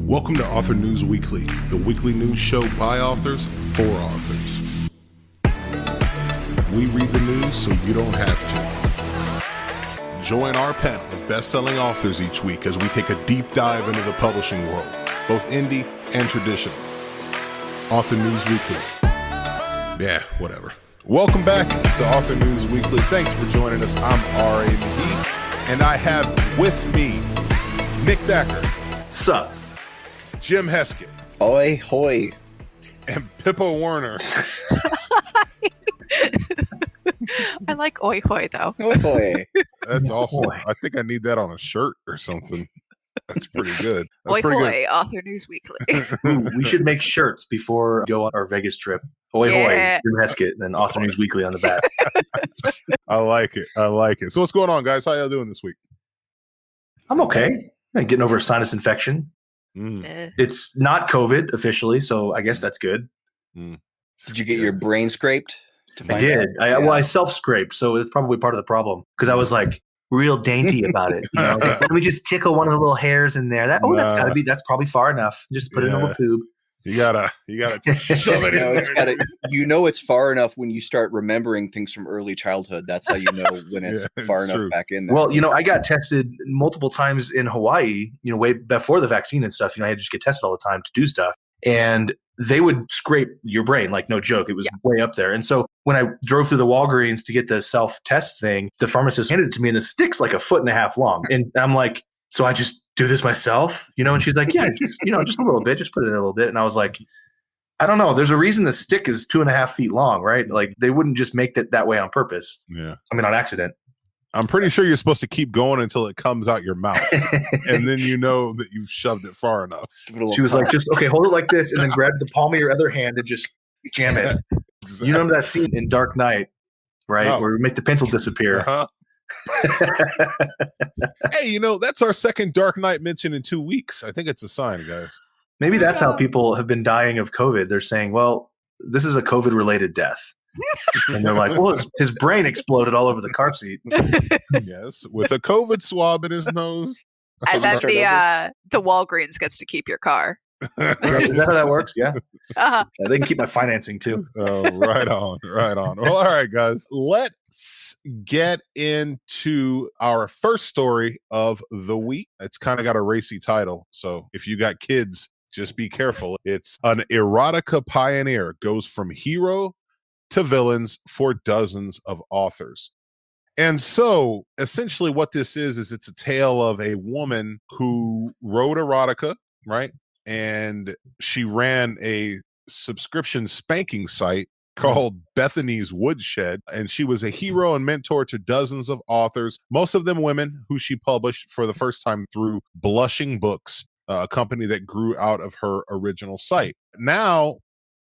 Welcome to Author News Weekly, the weekly news show by authors for authors. We read the news so you don't have to. Join our panel of best-selling authors each week as we take a deep dive into the publishing world, both indie and traditional. Author News Weekly. Yeah, whatever. Welcome back to Author News Weekly. Thanks for joining us. I'm R.A. McGee, and I have with me Nick Dacker. Sup? Jim Heskett. Oi, hoy. And Pippa Werner. I like oi hoy though. Oi, hoy. That's awesome. Boy. I think I need that on a shirt or something. That's pretty good. That's Oi pretty hoy, Author News Weekly. Ooh, we should make shirts before we go on our Vegas trip. Hoy Yeah. hoy, Jim Heskett, and then Author News Weekly on the back. good. I like it. I like it. So what's going on, guys? How y'all doing this week? I'm okay. I'm getting over a sinus infection. Eh. It's not COVID officially, so I guess that's good. Did you get your brain scraped? I did. Yeah. I self-scraped, so it's probably part of the problem because I was like real dainty about it. You know? Like, let me just tickle one of the little hairs in there. That's probably far enough. Just put it in a little tube. You gotta shove it in there. It's far enough when you start remembering things from early childhood. That's how you know when it's Yeah, far it's enough true. back in there. Well, I got tested multiple times in Hawaii, way before the vaccine and stuff. I had to just get tested all the time to do stuff. And they would scrape your brain, like no joke. It was way up there. And so when I drove through the Walgreens to get the self-test thing, the pharmacist handed it to me and the stick's like 1.5 feet long. And I'm like, so I just do this myself, and she's like, yeah, just a little bit, just put it in a little bit. And I was like, I don't know. There's a reason the stick is 2.5 feet long, right? Like they wouldn't just make it that way on purpose. Yeah. I mean, on accident. I'm pretty sure you're supposed to keep going until it comes out your mouth. And then you know that you've shoved it far enough. She was like, just, okay, hold it like this and then grab the palm of your other hand and just jam it. Exactly. You remember that scene in Dark Knight, right? Oh. Where we make the pencil disappear. Uh-huh. Hey, that's our second Dark Knight mention in 2 weeks. I think it's a sign, guys. Maybe that's how people have been dying of COVID. They're saying, well, this is a COVID-related death. And they're like, well, his brain exploded all over the car seat. Yes, with a COVID swab in his nose. And then start over. the Walgreens gets to keep your car. Is that how that works? Yeah. Uh-huh. Yeah, they can keep my financing too. Oh, right on, right on. Well, all right, guys, let's get into our first story of the week. It's kind of got a racy title, so if you got kids, just be careful. It's an erotica pioneer goes from hero to villains for dozens of authors. And so essentially what this is it's a tale of a woman who wrote erotica, right? And she ran a subscription spanking site called Bethany's Woodshed. And she was a hero and mentor to dozens of authors, most of them women, who she published for the first time through Blushing Books, a company that grew out of her original site. Now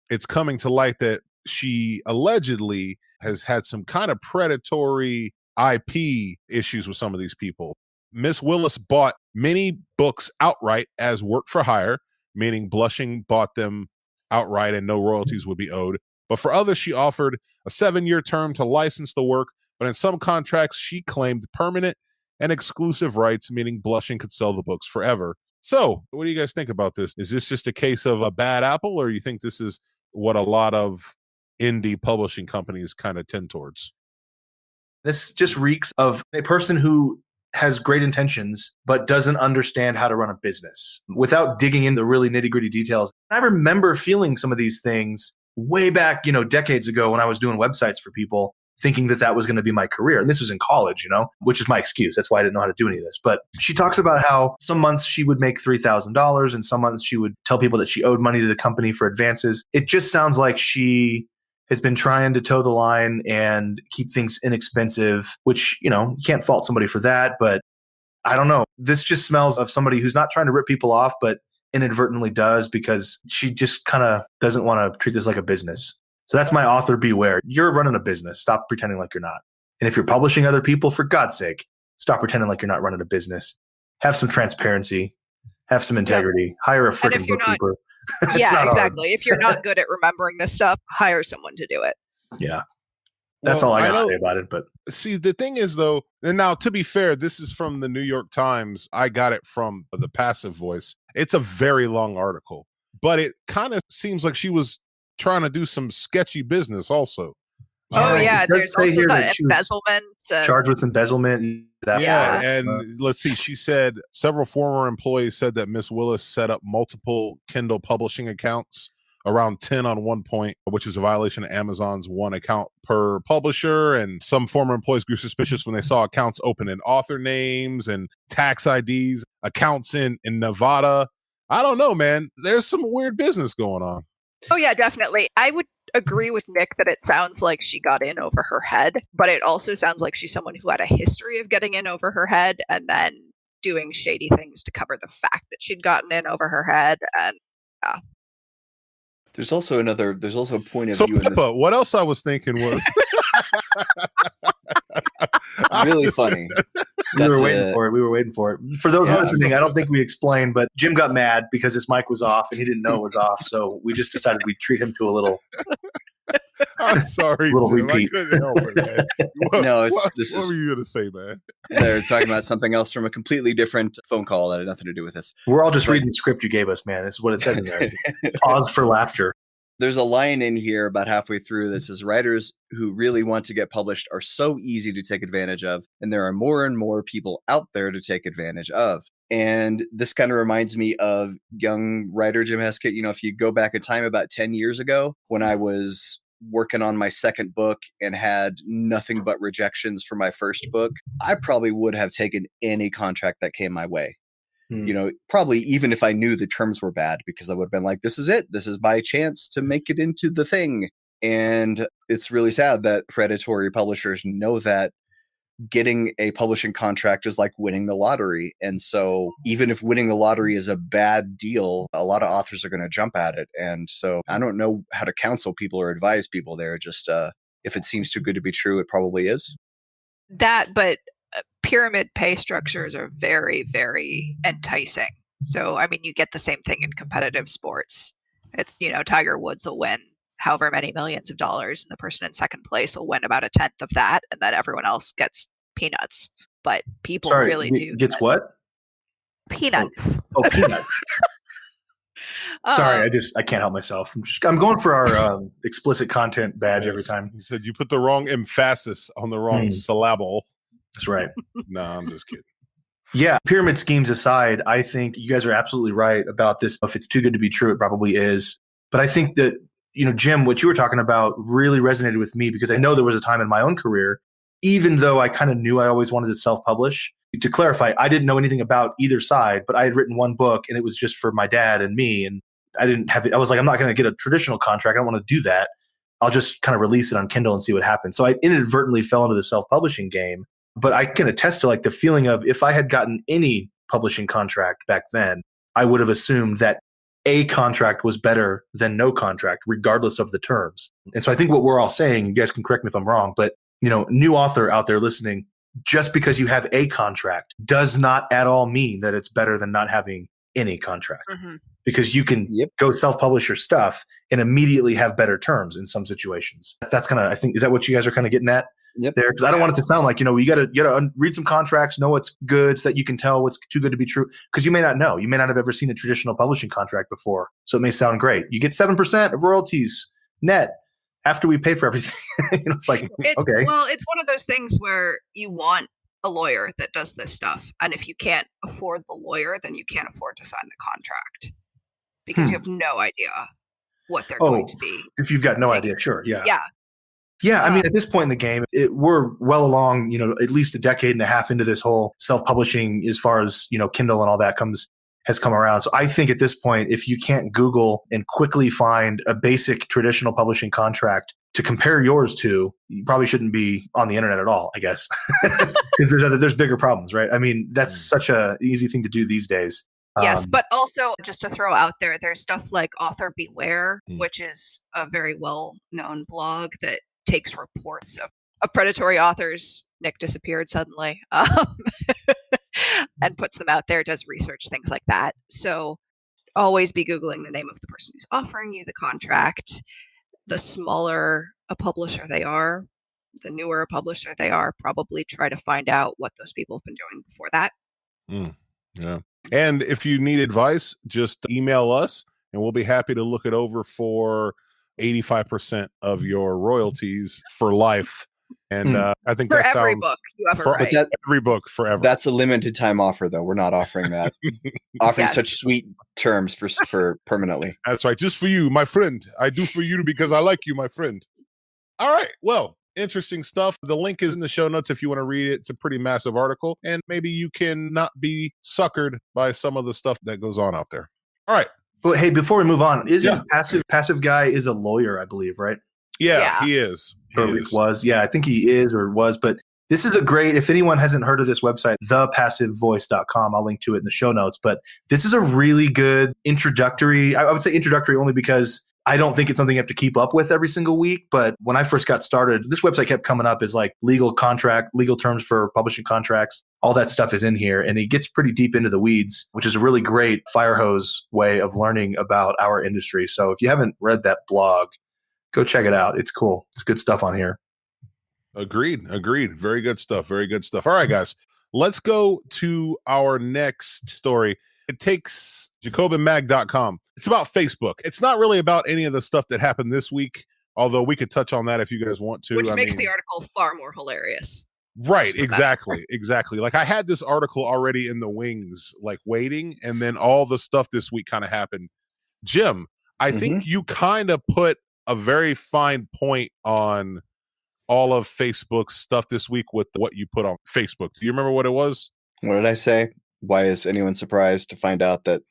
it's coming to light that she allegedly has had some kind of predatory IP issues with some of these people. Miss Willis bought many books outright as work for hire, meaning Blushing bought them outright and no royalties would be owed. But for others, she offered a 7-year term to license the work. But in some contracts, she claimed permanent and exclusive rights, meaning Blushing could sell the books forever. So what do you guys think about this? Is this just a case of a bad apple, or you think this is what a lot of indie publishing companies kind of tend towards? This just reeks of a person who has great intentions, but doesn't understand how to run a business without digging into really nitty-gritty details. I remember feeling some of these things way back, decades ago when I was doing websites for people, thinking that was going to be my career. And this was in college, which is my excuse. That's why I didn't know how to do any of this. But she talks about how some months she would make $3,000 and some months she would tell people that she owed money to the company for advances. It just sounds like she has been trying to toe the line and keep things inexpensive, which, you can't fault somebody for that. But I don't know. This just smells of somebody who's not trying to rip people off, but inadvertently does because she just kind of doesn't want to treat this like a business. So that's my author beware. You're running a business. Stop pretending like you're not. And if you're publishing other people, for God's sake, stop pretending like you're not running a business. Have some transparency. Have some integrity. Hire a freaking bookkeeper. Yeah, exactly. If you're not good at remembering this stuff, hire someone to do it. Yeah. That's Well, all I I got to know- say about it. But See, the thing is, though, and now to be fair, this is from the New York Times. I got it from the Passive Voice. It's a very long article, but it kind of seems like she was trying to do some sketchy business also. Oh it yeah, does there's say also here the that she was embezzlement. charged with embezzlement. That Yeah, part. and let's see. She said several former employees said that Miss Willis set up multiple Kindle publishing accounts, around 10 on one point, which is a violation of Amazon's one account per publisher. And some former employees grew suspicious when they saw accounts open in author names and tax IDs, accounts in Nevada. I don't know, man. There's some weird business going on. Oh yeah, definitely. I would agree with Nick that it sounds like she got in over her head, but it also sounds like she's someone who had a history of getting in over her head and then doing shady things to cover the fact that she'd gotten in over her head. And There's also a point of So, view in this. Pippa, what else I was thinking was Really funny. We were That's waiting it. for it. We were waiting for it. For those Yeah. listening, I don't think we explained, but Jim got mad because his mic was off and he didn't know it was off. So we just decided we'd treat him to a little. I'm sorry, Little Jim. repeat. I couldn't help it, man. No, what this what is- were you gonna say, man? They're talking about something else from a completely different phone call that had nothing to do with this. We're all just Right. reading the script you gave us, man. This is what it says in there. Pause for laughter. There's a line in here about halfway through that says writers who really want to get published are so easy to take advantage of, and there are more and more people out there to take advantage of. And this kind of reminds me of young writer Jim Heskett. You know, if you go back in time about 10 years ago when I was working on my second book and had nothing but rejections for my first book, I probably would have taken any contract that came my way. You know, probably even if I knew the terms were bad, because I would have been like, this is it. This is my chance to make it into the thing. And it's really sad that predatory publishers know that getting a publishing contract is like winning the lottery. And so even if winning the lottery is a bad deal, a lot of authors are going to jump at it. And so I don't know how to counsel people or advise people there. Just if it seems too good to be true, it probably is. but pyramid pay structures are very, very enticing. So, I mean, you get the same thing in competitive sports. It's, Tiger Woods will win however many millions of dollars, and the person in second place will win about a tenth of that, and then everyone else gets peanuts. But people really do Gets what? peanuts. Oh, peanuts. Sorry, I can't help myself. I'm going for our explicit content badge every Yes. time. He said you put the wrong emphasis on the wrong syllable. That's right. No, I'm just kidding. Yeah, pyramid schemes aside, I think you guys are absolutely right about this. If it's too good to be true, it probably is. But I think that, Jim, what you were talking about really resonated with me because I know there was a time in my own career, even though I kind of knew I always wanted to self-publish. To clarify, I didn't know anything about either side, but I had written one book and it was just for my dad and me. And I didn't have it. I was like, I'm not going to get a traditional contract. I don't want to do that. I'll just kind of release it on Kindle and see what happens. So I inadvertently fell into the self-publishing game. But I can attest to like the feeling of if I had gotten any publishing contract back then, I would have assumed that a contract was better than no contract, regardless of the terms. And so I think what we're all saying, you guys can correct me if I'm wrong, but new author out there listening, just because you have a contract does not at all mean that it's better than not having any contract. Mm-hmm. Because you can go self-publish your stuff and immediately have better terms in some situations. That's kind of, I think, is that what you guys are kind of getting at? Yep. There, because I don't want it to sound like you gotta read some contracts, know what's good, so that you can tell what's too good to be true. Because you may not know, you may not have ever seen a traditional publishing contract before, so it may sound great. You get 7% of royalties net after we pay for everything. It's like okay. Well, it's one of those things where you want a lawyer that does this stuff, and if you can't afford the lawyer, then you can't afford to sign the contract because you have no idea what they're going to be. If you've got no idea, sure, yeah. Yeah, I mean, at this point in the game, we're well along, at least a decade and a half into this whole self-publishing as far as, Kindle and all that has come around. So I think at this point, if you can't Google and quickly find a basic traditional publishing contract to compare yours to, you probably shouldn't be on the internet at all, I guess, because there's bigger problems, right? I mean, that's such a easy thing to do these days. Yes, but also just to throw out there, there's stuff like Author Beware, which is a very well-known blog that takes reports of predatory authors. Nick disappeared suddenly, and puts them out there, does research, things like that. So always be Googling the name of the person who's offering you the contract. The smaller a publisher they are, the newer a publisher they are, probably try to find out what those people have been doing before that. Yeah. And if you need advice, just email us and we'll be happy to look it over for 85% of your royalties for life. And I think for that every sounds book you ever for write. every book forever. That's a limited time offer, though. We're not offering that. Offering Yes. such sweet terms for permanently. That's right. Just for you, my friend. I do for you because I like you, my friend. All right. Well, interesting stuff. The link is in the show notes if you want to read it. It's a pretty massive article, and maybe you can not be suckered by some of the stuff that goes on out there. All right. But hey, before we move on, isn't passive guy is a lawyer, I believe, right? Yeah. He is. Or at least was. Yeah, I think he is or was. But this is a great, if anyone hasn't heard of this website, thepassivevoice.com, I'll link to it in the show notes. But this is a really good introductory. I would say introductory only because I don't think it's something you have to keep up with every single week. But when I first got started, this website kept coming up as like legal terms for publishing contracts. All that stuff is in here. And it gets pretty deep into the weeds, which is a really great fire hose way of learning about our industry. So if you haven't read that blog, go check it out. It's cool. It's good stuff on here. Agreed. Very good stuff. All right, guys. Let's go to our next story. It takes jacobinmag.com. It's about Facebook. It's not really about any of the stuff that happened this week, although we could touch on that if you guys want to. Which makes the article far more hilarious. Right, exactly. Like I had this article already in the wings, like waiting, and then all the stuff this week kind of happened. Jim, I think you kind of put a very fine point on all of Facebook's stuff this week with what you put on Facebook. Do you remember what it was? What did I say? Why is anyone surprised to find out that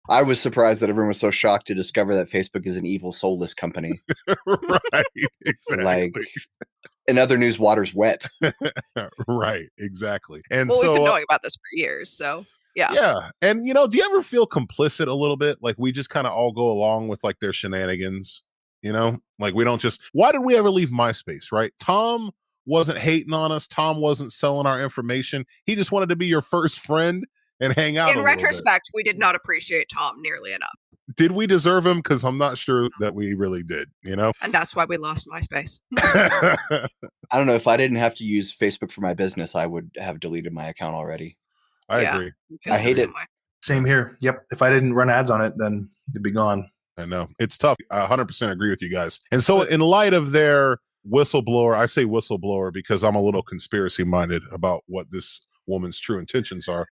I was surprised that everyone was so shocked to discover that Facebook is an evil, soulless company? Right, exactly. Like, in other news, water's wet. Right, exactly. And we've so been knowing about this for years, so yeah. Yeah. And do you ever feel complicit a little bit? Like we just kind of all go along with like their shenanigans, Like we don't just, why did we ever leave MySpace, right? Tom wasn't hating on us. Tom wasn't selling our information. He just wanted to be your first friend and hang out. In retrospect, we did not appreciate Tom nearly enough. Did we deserve him? Because I'm not sure that we really did, And that's why we lost MySpace. I don't know. If I didn't have to use Facebook for my business, I would have deleted my account already. I agree. I hate it. Same here. Yep. If I didn't run ads on it, then it'd be gone. I know. It's tough. I 100% agree with you guys. And so in light of their whistleblower, I say whistleblower because I'm a little conspiracy minded about what this woman's true intentions are.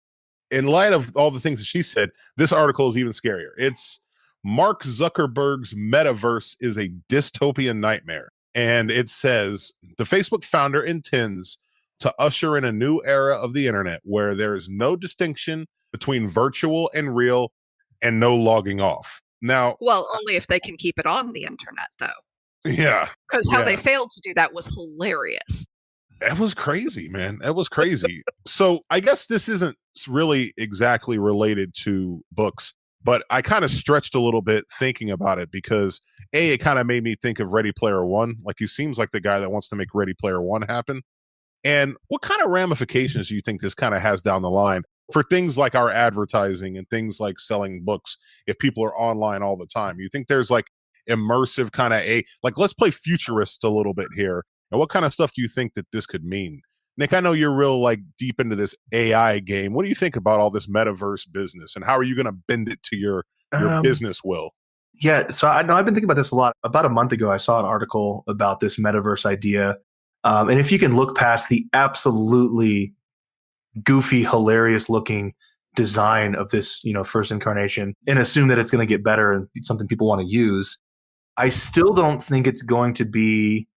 In light of all the things that she said, this article is even scarier. It's Mark Zuckerberg's metaverse is a dystopian nightmare. And it says the Facebook founder intends to usher in a new era of the internet where there is no distinction between virtual and real and no logging off. Now, well, only if they can keep it on the internet, though. Yeah. Because how they failed to do that was hilarious. That was crazy, man. That was crazy. So I guess this isn't really exactly related to books, but I kind of stretched a little bit thinking about it because it kind of made me think of Ready Player One. Like he seems like the guy that wants to make Ready Player One happen. And what kind of ramifications do you think this kind of has down the line for things like our advertising and things like selling books if people are online all the time? You think there's like immersive kind of let's play futurist a little bit here. And what kind of stuff do you think that this could mean? Nick, I know you're real like deep into this AI game. What do you think about all this metaverse business and how are you going to bend it to your business will? Yeah. So I know I've been thinking about this a lot. About a month ago, I saw an article about this metaverse idea. And if you can look past the absolutely goofy, hilarious looking design of this, first incarnation and assume that it's going to get better and something people want to use, I still don't think it's going to be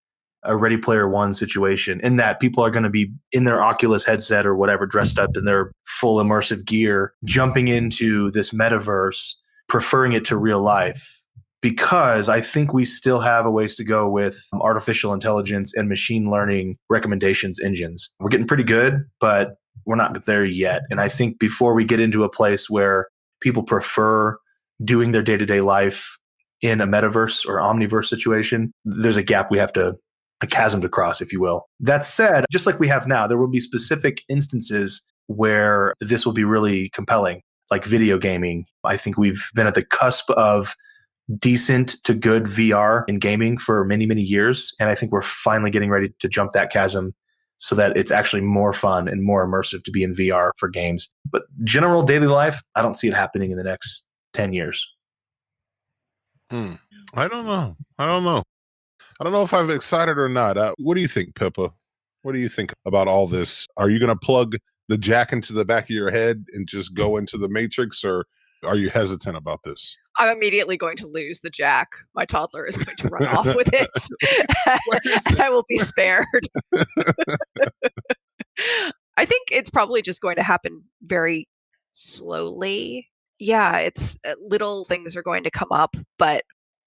a Ready Player One situation in that people are going to be in their Oculus headset or whatever, dressed up in their full immersive gear, jumping into this metaverse, preferring it to real life. Because I think we still have a ways to go with artificial intelligence and machine learning recommendations engines. We're getting pretty good, but we're not there yet. And I think before we get into a place where people prefer doing their day-to-day life in a metaverse or omniverse situation, there's a gap a chasm to cross, if you will. That said, just like we have now, there will be specific instances where this will be really compelling, like video gaming. I think we've been at the cusp of decent to good VR in gaming for many, many years. And I think we're finally getting ready to jump that chasm so that it's actually more fun and more immersive to be in VR for games. But general daily life, I don't see it happening in the next 10 years. I don't know. I don't know if I'm excited or not. What do you think, Pippa? What do you think about all this? Are you going to plug the jack into the back of your head and just go into the Matrix, or are you hesitant about this? I'm immediately going to lose the jack. My toddler is going to run off with it. I will be spared. I think it's probably just going to happen very slowly. Yeah, it's little things are going to come up, but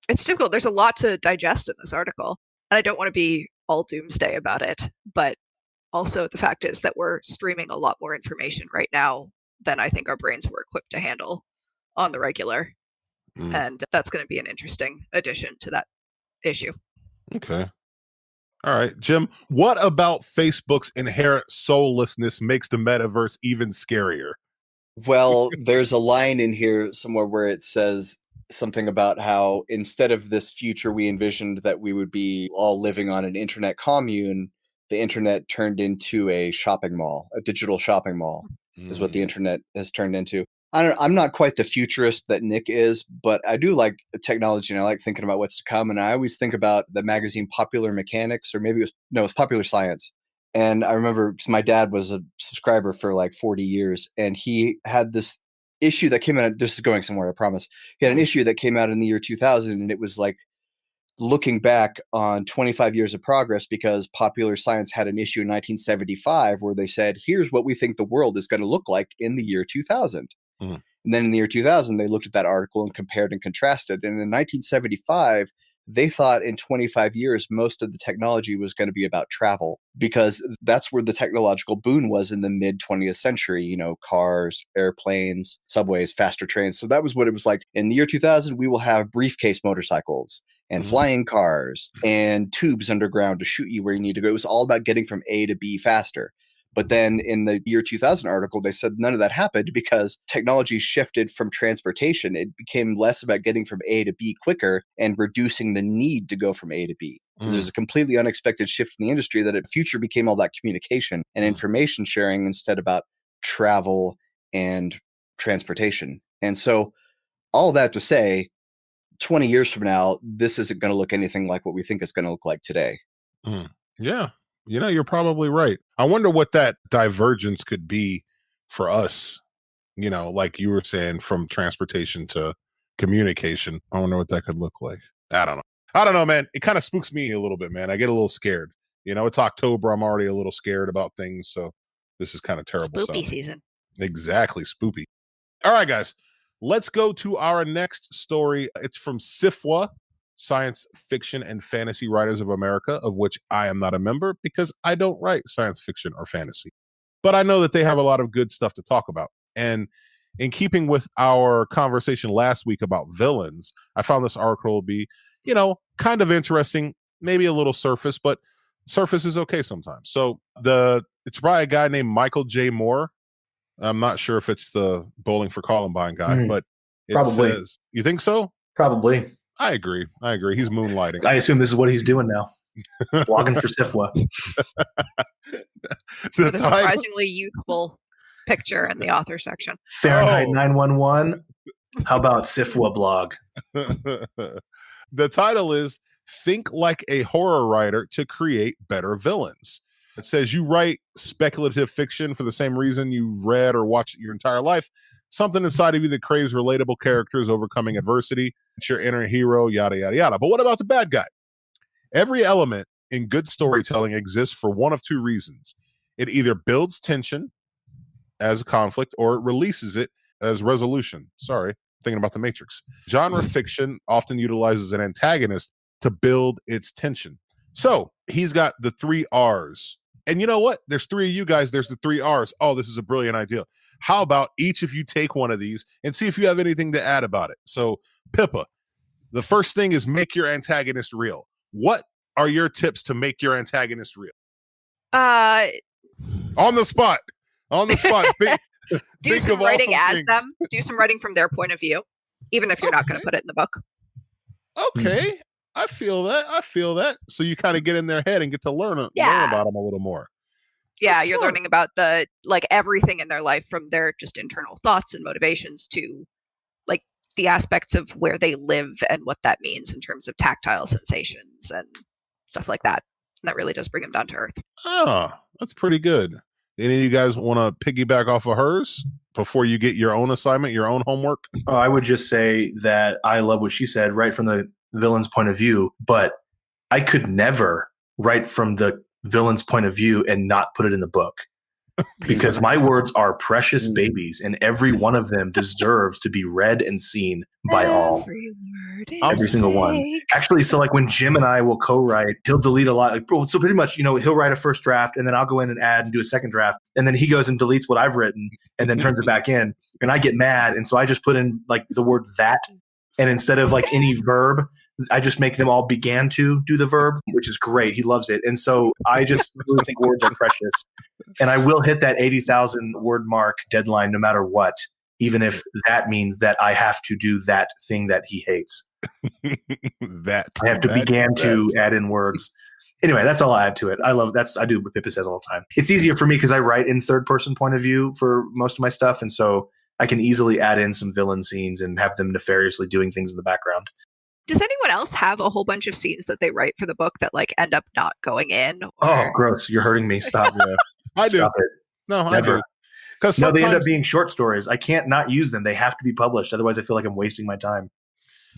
it's difficult. There's a lot to digest in this article, and I don't want to be all doomsday about it. But also, the fact is that we're streaming a lot more information right now than I think our brains were equipped to handle on the regular. And that's going to be an interesting addition to that issue. Okay. All right, Jim, what about Facebook's inherent soullessness makes the metaverse even scarier? Well, there's a line in here somewhere where it says something about how instead of this future we envisioned that we would be all living on an internet commune, the internet turned into a shopping mall, a digital shopping mall is what the internet has turned into. I'm not quite the futurist that Nick is, but I do like technology and I like thinking about what's to come. And I always think about the magazine Popular Mechanics, or maybe it was Popular Science. And I remember because my dad was a subscriber for like 40 years, and he had this issue that came out. This is going somewhere, I promise. He had an issue that came out in the year 2000, and it was like looking back on 25 years of progress, because Popular Science had an issue in 1975 where they said, here's what we think the world is going to look like in the year 2000. And then in the year 2000, they looked at that article and compared and contrasted. And in 1975, they thought in 25 years, most of the technology was going to be about travel, because that's where the technological boon was in the mid 20th century, you know, cars, airplanes, subways, faster trains. So that was what it was like. In the year 2000, we will have briefcase motorcycles and flying cars and tubes underground to shoot you where you need to go. It was all about getting from A to B faster. But then in the year 2000 article, they said none of that happened because technology shifted from transportation. It became less about getting from A to B quicker and reducing the need to go from A to B. There's a completely unexpected shift in the industry that in the future became all that communication and information sharing instead about travel and transportation. And so all that to say, 20 years from now, this isn't going to look anything like what we think it's going to look like today. Yeah. You know, you're probably right. I wonder what that divergence could be for us, you know, like you were saying, from transportation to communication. I wonder what that could look like. I don't know, man. It kind of spooks me a little bit, man. I get a little scared. You know, it's October. I'm already a little scared about things. So this is kind of terrible. Spoopy season. Exactly. Spoopy. All right, guys. Let's go to our next story. It's from SIFWA, Science Fiction and Fantasy Writers of America, of which I am not a member because I don't write science fiction or fantasy. But I know that they have a lot of good stuff to talk about. And in keeping with our conversation last week about villains, I found this article to be, you know, kind of interesting, maybe a little surface, but surface is okay sometimes. So it's by a guy named Michael J. Moore. I'm not sure if it's the Bowling for Columbine guy, but it says, you think so? Probably. I agree. He's moonlighting. I assume this is what he's doing now. Blogging for SIFWA. With a surprisingly youthful picture in the author section. Fahrenheit 911. How about SIFWA blog? The title is Think Like a Horror Writer to Create Better Villains. It says you write speculative fiction for the same reason you read or watched it your entire life. Something inside of you that craves relatable characters overcoming adversity. It's your inner hero, yada, yada, yada. But what about the bad guy? Every element in good storytelling exists for one of two reasons. It either builds tension as a conflict or it releases it as resolution. Sorry, thinking about the Matrix. Genre fiction often utilizes an antagonist to build its tension. So he's got the 3 R's. And you know what? There's 3 of you guys. There's the 3 R's. Oh, this is a brilliant idea. How about each of you take one of these and see if you have anything to add about it? So, Pippa, the first thing is make your antagonist real. What are your tips to make your antagonist real? On the spot. Do some writing as them. Do some writing from their point of view, even if you're not going to put it in the book. Okay. I feel that. I feel that. So you kind of get in their head and get to learn Yeah. about them a little more. Yeah, That's you're smart. learning about the like everything in their life from their just internal thoughts and motivations to like the aspects of where they live and what that means in terms of tactile sensations and stuff like that. And that really does bring them down to earth. Ah, that's pretty good. Any of you guys want to piggyback off of hers before you get your own assignment, your own homework? Oh, I would just say that I love what she said right from the villain's point of view, but I could never write from the villain's point of view and not put it in the book because my words are precious babies and every one of them deserves to be read and seen by all. Every word is Every single one. fake. Actually, so like when Jim and I will co-write, he'll delete a lot. So pretty much, he'll write a first draft and then I'll go in and add and do a second draft. And then he goes and deletes what I've written and then turns it back in. And I get mad. And so I just put in like the word that. And instead of like any verb, I just make them all began to do the verb, which is great. He loves it. And so I just really think words are precious. And I will hit that 80,000 word mark deadline no matter what, even if that means that I have to do that thing that he hates. That I have to begin to add in words. Anyway, that's all I add to it. I do what Pippa says all the time. It's easier for me because I write in third person point of view for most of my stuff. And so I can easily add in some villain scenes and have them nefariously doing things in the background. Does anyone else have a whole bunch of scenes that they write for the book that like end up not going in? Oh, gross. You're hurting me. Stop. I do. Stop it. No, Never. I do. Because No, they end up being short stories. I can't not use them. They have to be published. Otherwise, I feel like I'm wasting my time.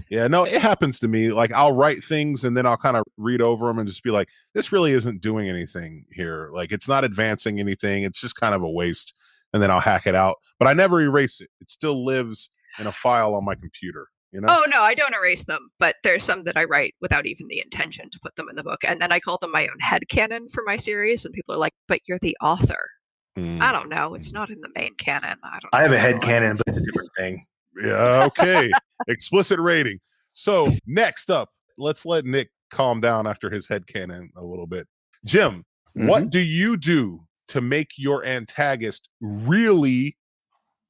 Yeah, no, it happens to me. Like I'll write things and then I'll kind of read over them and just be like, this really isn't doing anything here. Like it's not advancing anything. It's just kind of a waste. And then I'll hack it out. But I never erase it. It still lives in a file on my computer. Oh no, I don't erase them, but there's some that I write without even the intention to put them in the book. And then I call them my own headcanon for my series. And people are like, but you're the author. I don't know. It's not in the main canon. I have a headcanon, but it's a different thing. Yeah, okay. Explicit rating. So next up, let's let Nick calm down after his headcanon a little bit. Jim, what do you do to make your antagonist really,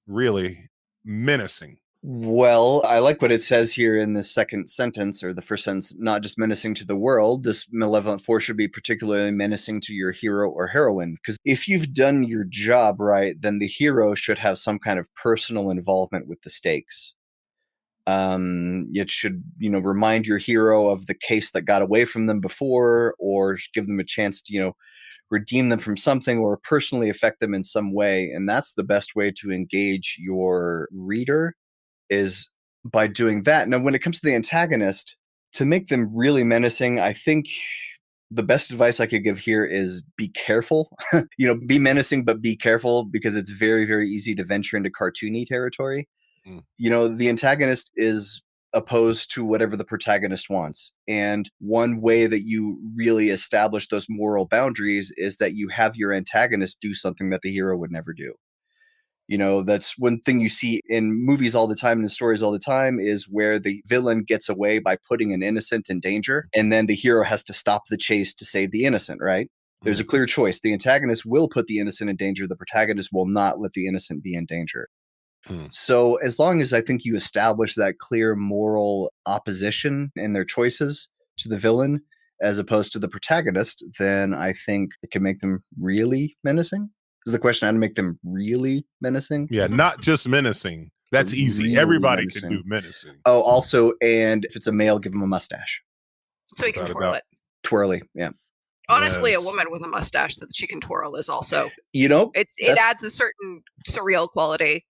really menacing? Well, I like what it says here in the second sentence, or the first sentence, not just menacing to the world. This malevolent force should be particularly menacing to your hero or heroine. Because if you've done your job right, then the hero should have some kind of personal involvement with the stakes. It should, remind your hero of the case that got away from them before, or give them a chance to, redeem them from something or personally affect them in some way. And that's the best way to engage your reader, is by doing that. Now, when it comes to the antagonist, to make them really menacing, I think the best advice I could give here is be careful. Be menacing, but be careful, because it's very, very easy to venture into cartoony territory. The antagonist is opposed to whatever the protagonist wants. And one way that you really establish those moral boundaries is that you have your antagonist do something that the hero would never do. That's one thing you see in movies all the time, and in stories all the time, is where the villain gets away by putting an innocent in danger, and then the hero has to stop the chase to save the innocent, right? There's a clear choice. The antagonist will put the innocent in danger. The protagonist will not let the innocent be in danger. So as long as I think you establish that clear moral opposition in their choices to the villain as opposed to the protagonist, then I think it can make them really menacing. Is the question how to make them really menacing? Yeah, not just menacing. That's easy. Really Everybody menacing. can do menacing. Oh, also, and if it's a male, give him a mustache. So you can Without a twirl doubt. it. Twirly, yeah. Honestly, Yes. a woman with a mustache that she can twirl is also It it adds a certain surreal quality.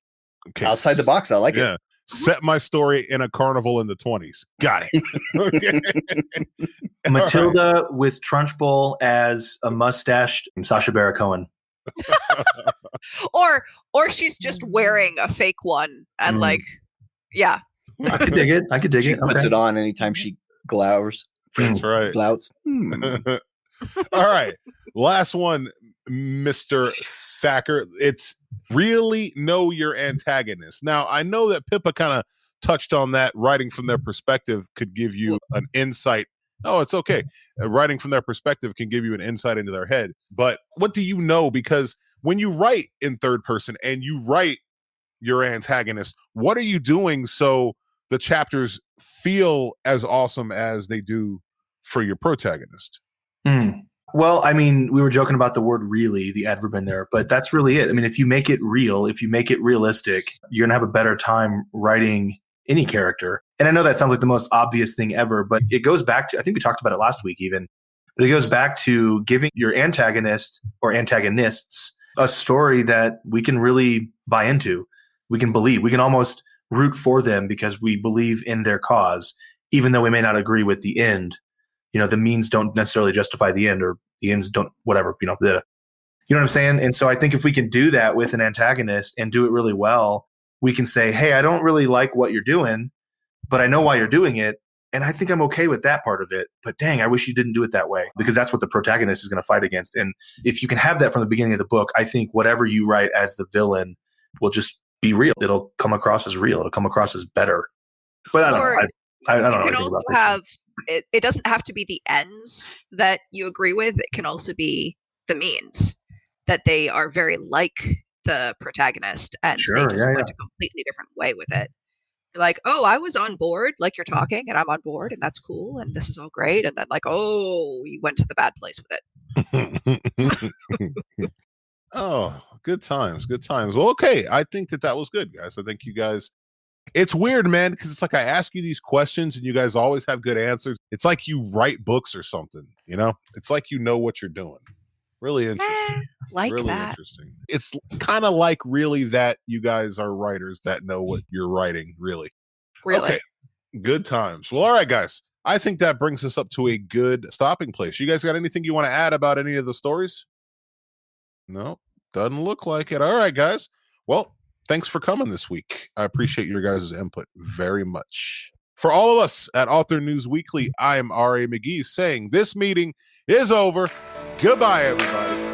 Okay. outside the box. I like Yeah. Set my story in a carnival in the 20s. Got it. Okay. Matilda with Trunchbull as a mustached Sacha Baron Cohen. Or she's just wearing a fake one and yeah. I could dig it. She puts it on anytime she glowers. That's right. Glouts. All right. Last one, Mr. Thacker. It's really know your antagonist. Now, I know that Pippa kind of touched on that. Writing from their perspective could give you an insight. Oh, it's okay. Writing from their perspective can give you an insight into their head. But what do you know? Because when you write in third person and you write your antagonist, what are you doing so the chapters feel as awesome as they do for your protagonist. Well, I mean, we were joking about the word really, the adverb in there, but that's really it. I mean, if you make it real, if you make it realistic, you're going to have a better time writing any character. And I know that sounds like the most obvious thing ever, but it goes back to, I think we talked about it last week even, but it goes back to giving your antagonist or antagonists a story that we can really buy into. We can believe. We can almost root for them because we believe in their cause, even though we may not agree with the end. You know, the means don't necessarily justify the end, or the ends don't, whatever, you know what I'm saying? And so I think if we can do that with an antagonist and do it really well, we can say, hey, I don't really like what you're doing, but I know why you're doing it. And I think I'm okay with that part of it. But dang, I wish you didn't do it that way, because that's what the protagonist is going to fight against. And if you can have that from the beginning of the book, I think whatever you write as the villain will just be real. It'll come across as real. It'll come across as better. But I don't know. I don't know You can anything also about have it doesn't have to be the ends that you agree with. It can also be the means, that they are very like the protagonist and they just went a completely different way with it. You're like, oh, I was on board, like you're talking, and I'm on board, and that's cool, and this is all great. And then like, oh, you went to the bad place with it. Oh, good times. Good times. Well, okay. I think that was good, guys. I think you guys, it's weird, man, because it's like I ask you these questions and you guys always have good answers. It's like you write books or something, you know? It's like you know what you're doing. Really interesting. Really interesting. It's kind of like really that you guys are writers that know what you're writing, really. Okay. Good times. Well, all right, guys. I think that brings us up to a good stopping place. You guys got anything you want to add about any of the stories? No, doesn't look like it. All right, guys. Well, thanks for coming this week. I appreciate your guys' input very much. For all of us at Author News Weekly, I am R.A. McGee saying this meeting is over. Goodbye, everybody.